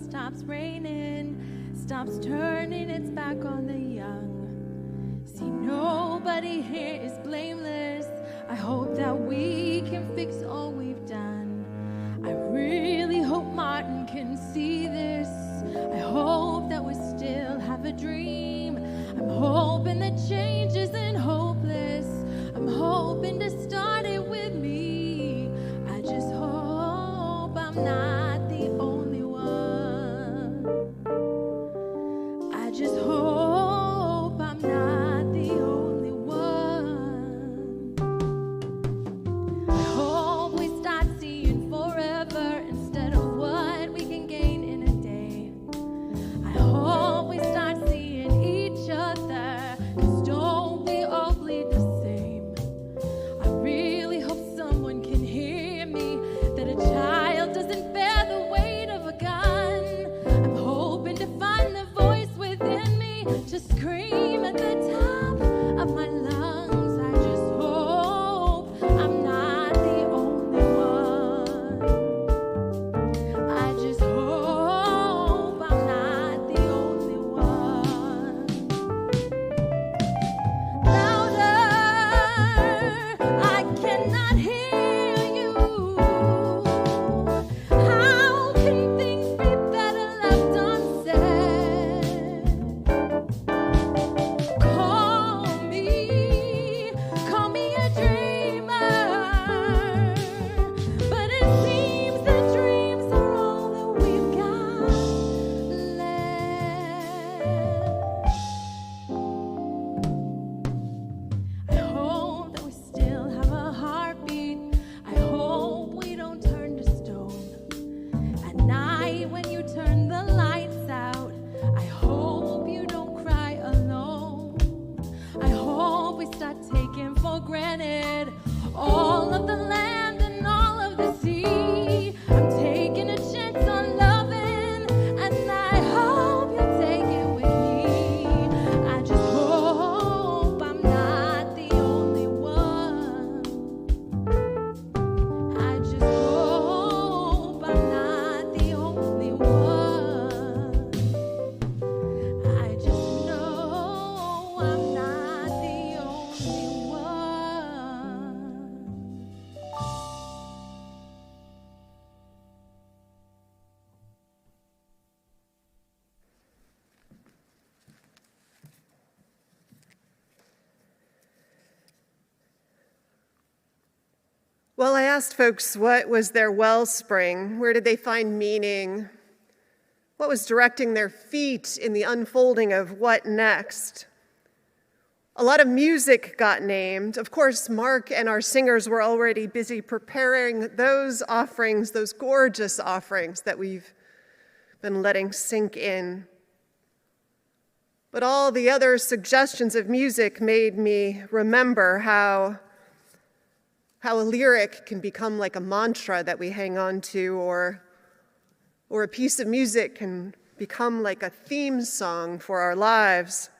Stops raining, stops turning its back on the young. See, nobody here is blameless. I hope that we can fix all we've done. I really hope Martin can see this. I hope that we still have a dream. I'm hoping that change isn't hopeless. I'm hoping to start it with me. I just hope I'm not the only one. I just hope I'm not the only one. I hope we start seeing forever instead of what we can gain in a day. I hope we start seeing each other, 'cause don't we all bleed the same? I really hope someone can hear me, that a child doesn't bear the weight of a gun. I'm hoping to find the voice within me to scream at the top of my lungs. I just hope I'm not the only one. I just hope I'm not the only one. Louder, I cannot hear you. How can things be better left unsaid? Call me a dreamer, but it seems that dreams are all that we've got left. I hope that we still have a heartbeat. I hope we don't turn to stone. At night when you turn the lights out, I hope you don't cry alone. I hope we start taking for granted all of the land and all of the sea. I'm taking a chance on loving, and I hope you take it with me. I just hope I'm not the only one. I just hope I'm not the only one. I just know I'm not the only one. Well, I asked folks what was their wellspring, where did they find meaning, what was directing their feet in the unfolding of what next. A lot of music got named. Of course, Mark and our singers were already busy preparing those offerings, those gorgeous offerings that we've been letting sink in. But all the other suggestions of music made me remember how a lyric can become like a mantra that we hang on to, or a piece of music can become like a theme song for our lives.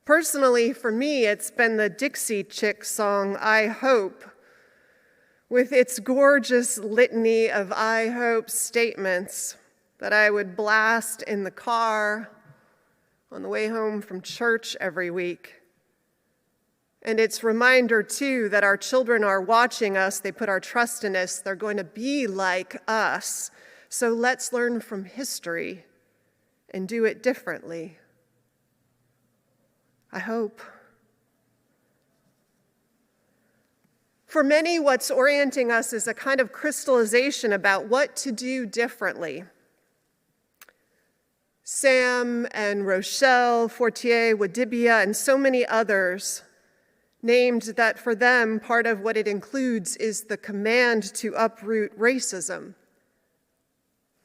Personally, for me, it's been the Dixie Chick song, I Hope, with its gorgeous litany of I hope statements that I would blast in the car on the way home from church every week. And its reminder, too, that our children are watching us, they put our trust in us, they're going to be like us. So let's learn from history and do it differently. I hope. For many, what's orienting us is a kind of crystallization about what to do differently. Sam and Rochelle, Fortier, Wadibia, and so many others named that for them, part of what it includes is the command to uproot racism,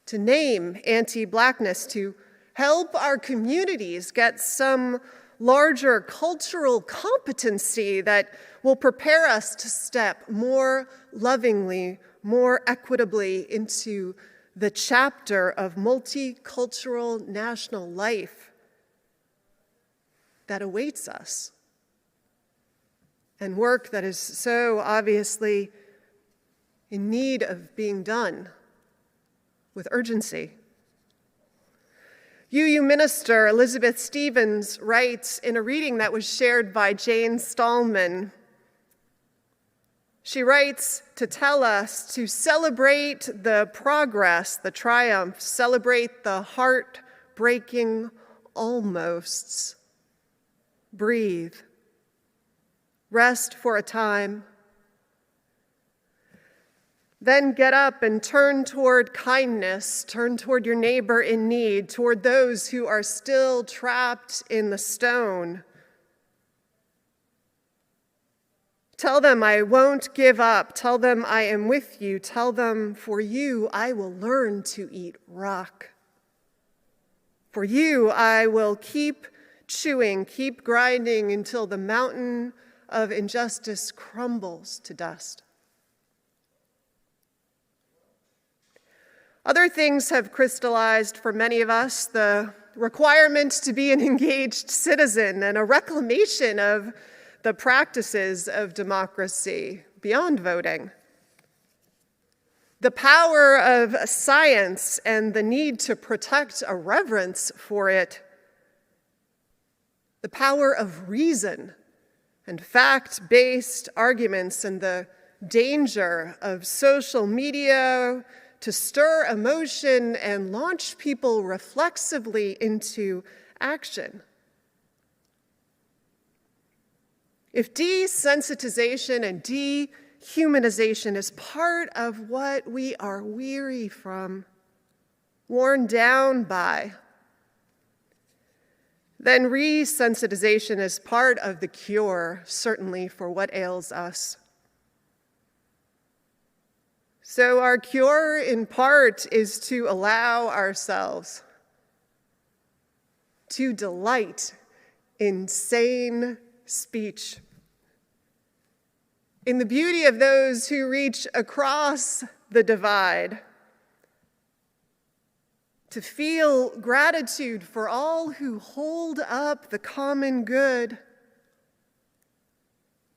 to name anti-Blackness, to help our communities get some larger cultural competency that will prepare us to step more lovingly, more equitably into the chapter of multicultural national life that awaits us, and work that is so obviously in need of being done with urgency. UU minister Elizabeth Stevens writes in a reading that was shared by Jane Stallman. She writes to tell us to celebrate the progress, the triumph, celebrate the heart-breaking almosts. Breathe. Rest for a time. Then get up and turn toward kindness, turn toward your neighbor in need, toward those who are still trapped in the stone. Tell them I won't give up. Tell them I am with you. Tell them for you I will learn to eat rock. For you I will keep chewing, keep grinding until the mountain of injustice crumbles to dust. Other things have crystallized for many of us: the requirement to be an engaged citizen and a reclamation of the practices of democracy beyond voting. The power of science and the need to protect a reverence for it. The power of reason and fact-based arguments, and the danger of social media to stir emotion and launch people reflexively into action. If desensitization and dehumanization is part of what we are weary from, worn down by, then resensitization is part of the cure, certainly, for what ails us. So our cure, in part, is to allow ourselves to delight in sane speech, in the beauty of those who reach across the divide, to feel gratitude for all who hold up the common good,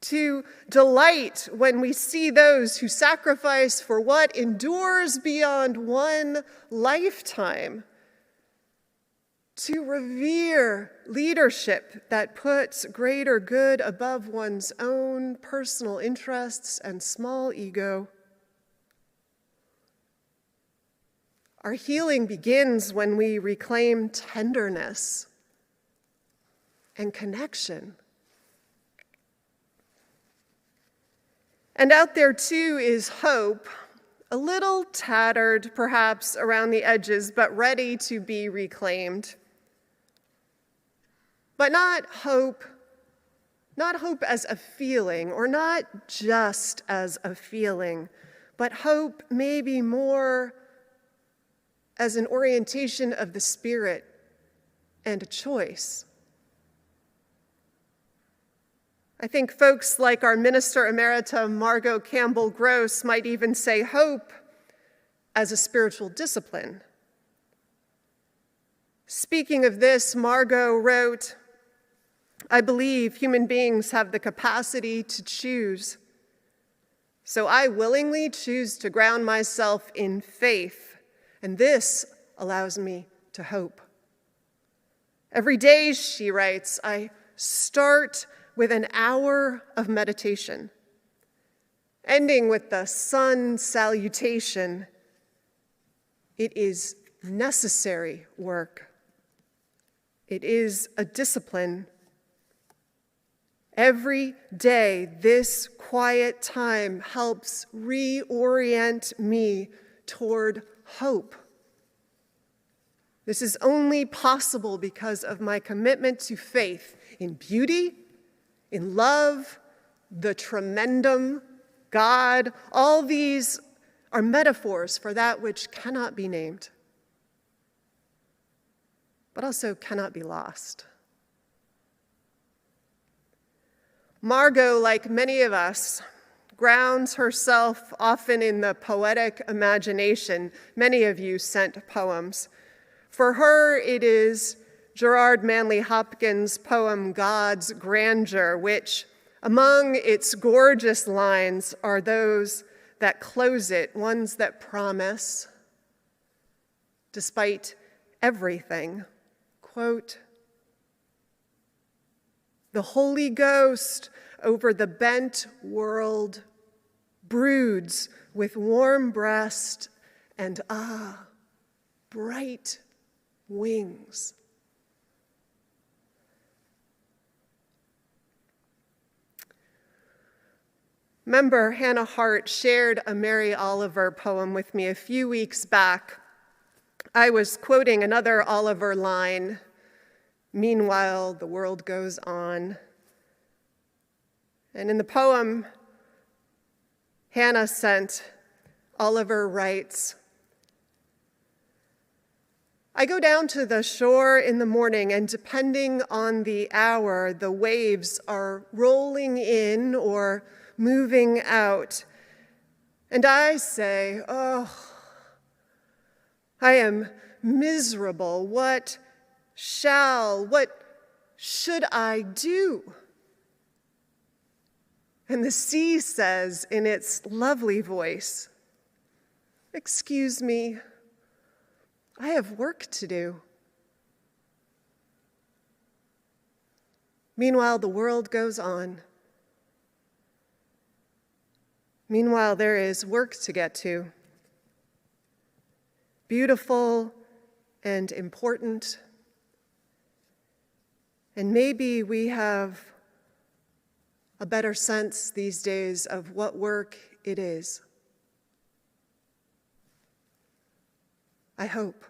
to delight when we see those who sacrifice for what endures beyond one lifetime, to revere leadership that puts greater good above one's own personal interests and small ego. Our healing begins when we reclaim tenderness and connection. And out there, too, is hope, a little tattered, perhaps, around the edges, but ready to be reclaimed. but not hope as a feeling, or not just as a feeling, but hope maybe more as an orientation of the spirit and a choice. I think folks like our Minister Emerita, Margot Campbell Gross, might even say hope as a spiritual discipline. Speaking of this, Margot wrote, "I believe human beings have the capacity to choose. So I willingly choose to ground myself in faith, and this allows me to hope. Every day," she writes, "I start with an hour of meditation, ending with the sun salutation. It is necessary work. It is a discipline. Every day, this quiet time helps reorient me toward hope. This is only possible because of my commitment to faith in beauty, in love, the tremendum, God. All these are metaphors for that which cannot be named, but also cannot be lost." Margot, like many of us, grounds herself often in the poetic imagination. Many of you sent poems. For her, it is Gerard Manley Hopkins' poem, God's Grandeur, which, among its gorgeous lines, are those that close it, ones that promise, despite everything, quote, "The Holy Ghost over the bent world broods with warm breast and bright wings." Member Hannah Hart shared a Mary Oliver poem with me a few weeks back. I was quoting another Oliver line, "Meanwhile, the world goes on." And in the poem Hannah sent, Oliver writes, "I go down to the shore in the morning, and depending on the hour, the waves are rolling in or moving out. And I say, oh, I am miserable. What should I do?" And the sea says in its lovely voice, "Excuse me, I have work to do." Meanwhile, the world goes on. Meanwhile, there is work to get to. Beautiful and important. And maybe we have a better sense these days of what work it is. I hope.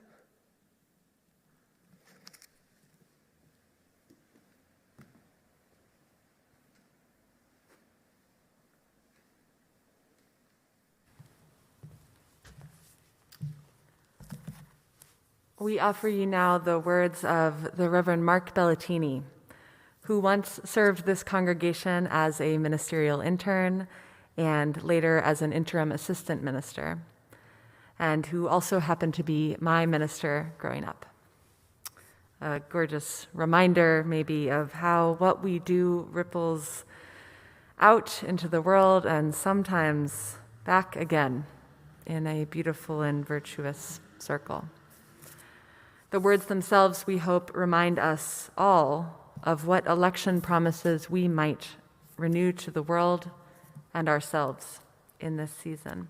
We offer you now the words of the Reverend Mark Bellatini, who once served this congregation as a ministerial intern and later as an interim assistant minister, and who also happened to be my minister growing up. A gorgeous reminder, maybe, of how what we do ripples out into the world and sometimes back again in a beautiful and virtuous circle. The words themselves, we hope, remind us all of what election promises we might renew to the world and ourselves in this season.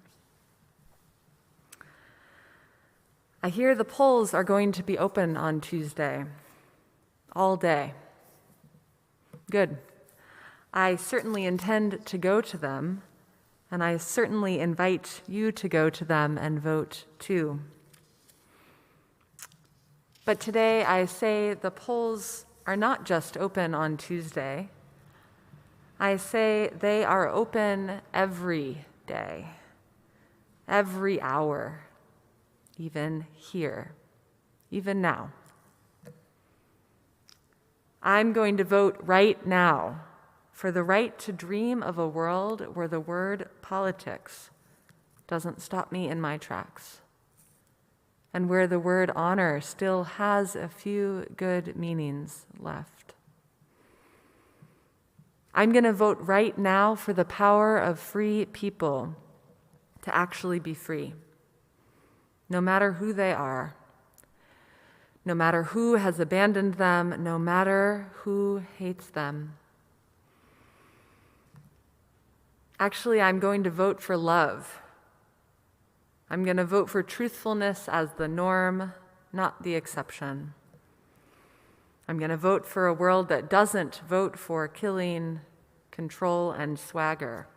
I hear the polls are going to be open on Tuesday, all day. Good. I certainly intend to go to them, and I certainly invite you to go to them and vote too. But today I say the polls are not just open on Tuesday. I say they are open every day, every hour, even here, even now. I'm going to vote right now for the right to dream of a world where the word politics doesn't stop me in my tracks, and where the word honor still has a few good meanings left. I'm going to vote right now for the power of free people to actually be free, no matter who they are, no matter who has abandoned them, no matter who hates them. Actually, I'm going to vote for love. I'm going to vote for truthfulness as the norm, not the exception. I'm going to vote for a world that doesn't vote for killing, control, and swagger.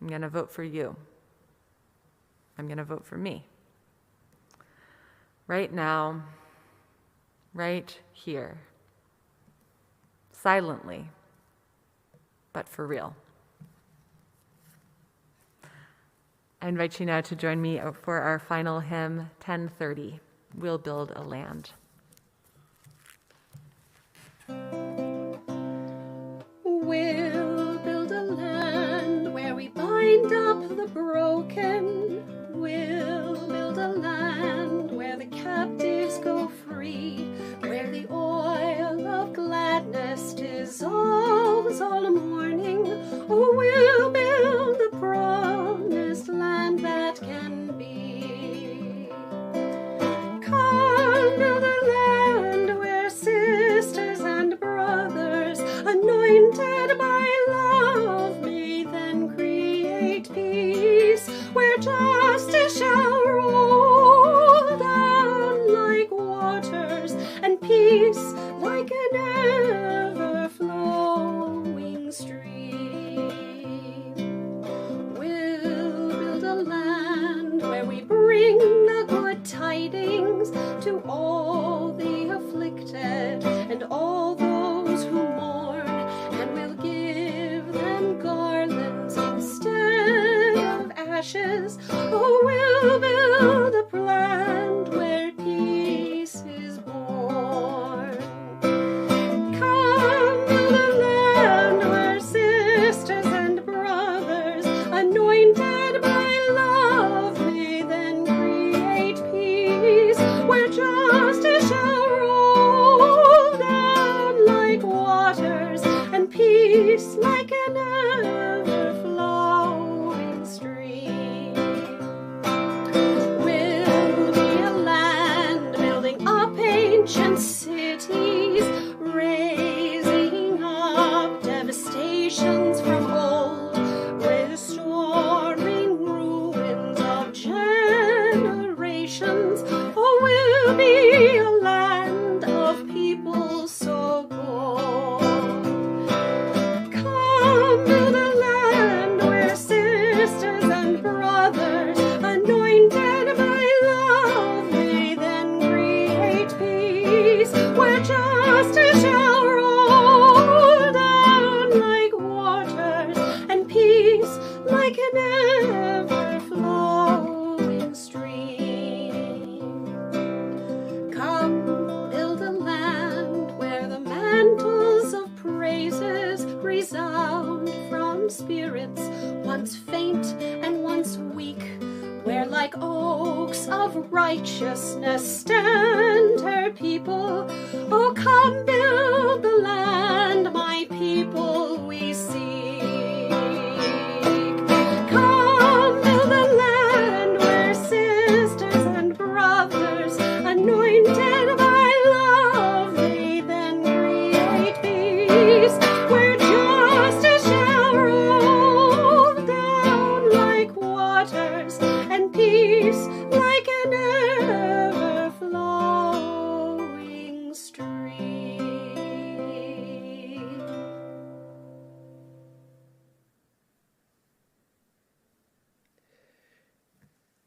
I'm going to vote for you. I'm going to vote for me. Right now, right here. Silently, but for real. I invite you now to join me for our final hymn, 1030, We'll Build a Land. We'll build a land where we bind up the broken. We'll build a land where the captives go free, where the oil of gladness dissolves all morning. Oh, we'll build the promised land that can be. Come, build a land where sisters and brothers, anointed by love, may then create peace, where justice shall roll down like waters, and peace like an ever-flowing stream. We'll build a land where we bring the good tidings to all the afflicted and all those who mourn, and we'll give them garlands instead of ashes. Oh, we'll build a land where peace is born. Come, build a land where sisters and brothers, anointed by love, may then create peace, where justice shall roll down like waters, and peace like an ever-flowing stream. We'll be a land building up ancient cities, raising up devastations from old, restoring ruins of generations. Oh, we'll be a land of people so bold. Come, build a land where sisters and brothers, anointed by love, may then create peace, where justice shall roll down like waters, and peace like an ever-flowing stream. Come, build a land where the mantles of praises resound from spirits once faint and once weak, where like oaks of righteousness stand her people. Oh, come, build the land, my people, we seek. Come, build a land where sisters and brothers, anointed by love, may then create peace, where justice shall roll down like waters, and peace like an ever-flowing stream.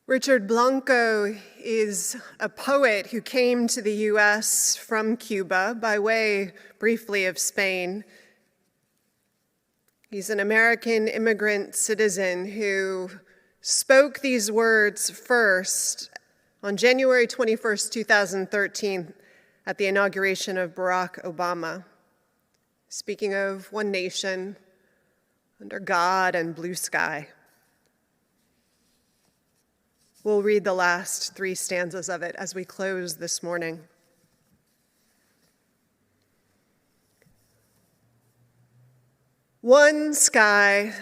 Richard Blanco is a poet who came to the U.S. from Cuba by way, briefly, of Spain. He's an American immigrant citizen who spoke these words first on January 21st, 2013, at the inauguration of Barack Obama, speaking of one nation, under God and blue sky. We'll read the last 3 stanzas of it as we close this morning. One sky,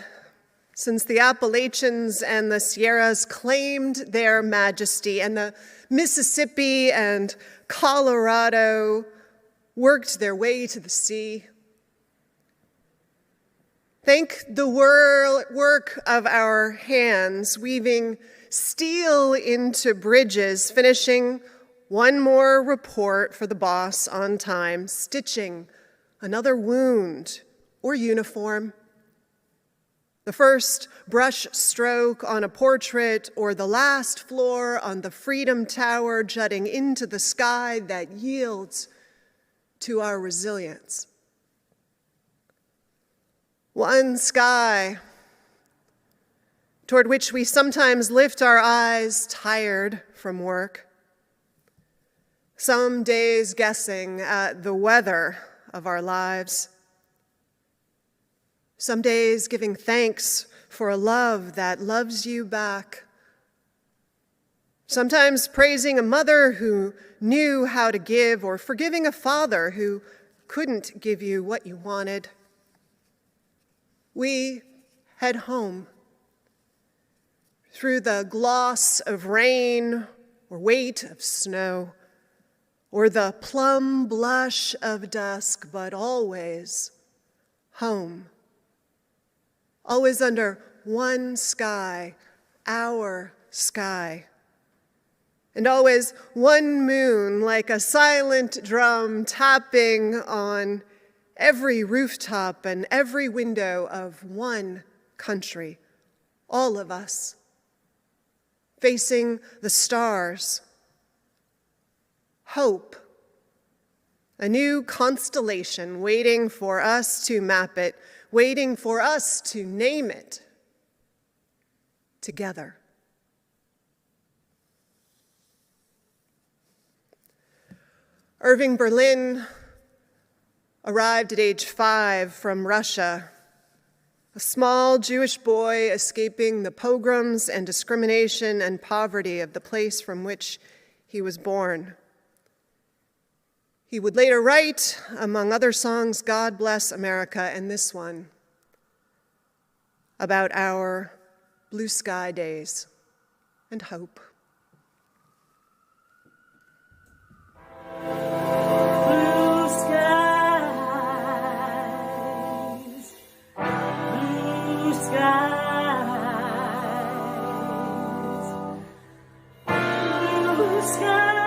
since the Appalachians and the Sierras claimed their majesty, and the Mississippi and Colorado worked their way to the sea. Thank the work of our hands, weaving steel into bridges, finishing one more report for the boss on time, stitching another wound or uniform. The first brush stroke on a portrait, or the last floor on the Freedom Tower jutting into the sky that yields to our resilience. One sky toward which we sometimes lift our eyes, tired from work. Some days guessing at the weather of our lives. Some days giving thanks for a love that loves you back. Sometimes praising a mother who knew how to give, or forgiving a father who couldn't give you what you wanted. We head home through the gloss of rain or weight of snow, or the plum blush of dusk, but always home. Always under one sky, our sky. And always one moon, like a silent drum tapping on every rooftop and every window of one country. All of us, facing the stars. Hope, a new constellation waiting for us to map it, waiting for us to name it together. Irving Berlin arrived at age 5 from Russia, a small Jewish boy escaping the pogroms and discrimination and poverty of the place from which he was born. He would later write, among other songs, God Bless America, and this one about our blue sky days and hope. Blue skies, blue skies, blue skies.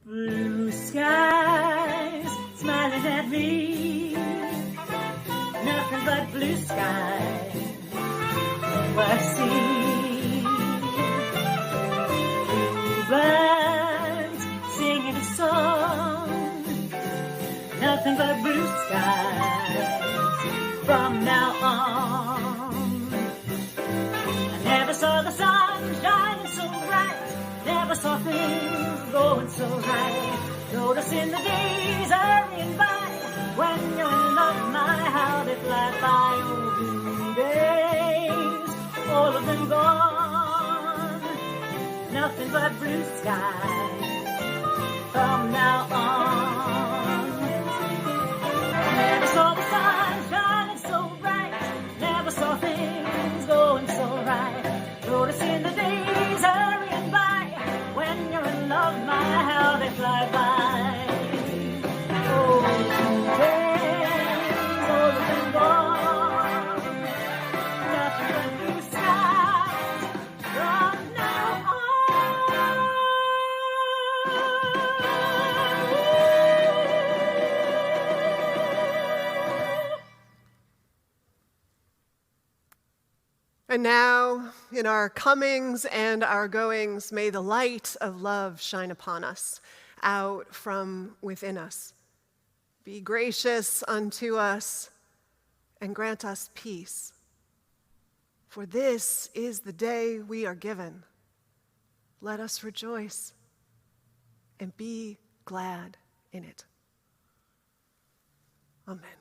Blue skies, smiling at me. Nothing but blue skies, I see. Blue birds singing a song. Nothing but blue skies from now on. I never saw the sun shining so bright. Never saw things going so right. Noticing the days hurrying by. When you're in love, my, how they fly by. Oh, blue days, all of them gone. Nothing but blue skies from now on. Never saw the sun shining so bright. Never saw things going so right. Noticing the days hurrying by. When you're in love, my, how they fly by. Oh, days, all of them gone. Nothing but blue skies from now on. And now, in our comings and our goings, may the light of love shine upon us, out from within us. Be gracious unto us and grant us peace. For this is the day we are given. Let us rejoice and be glad in it. Amen.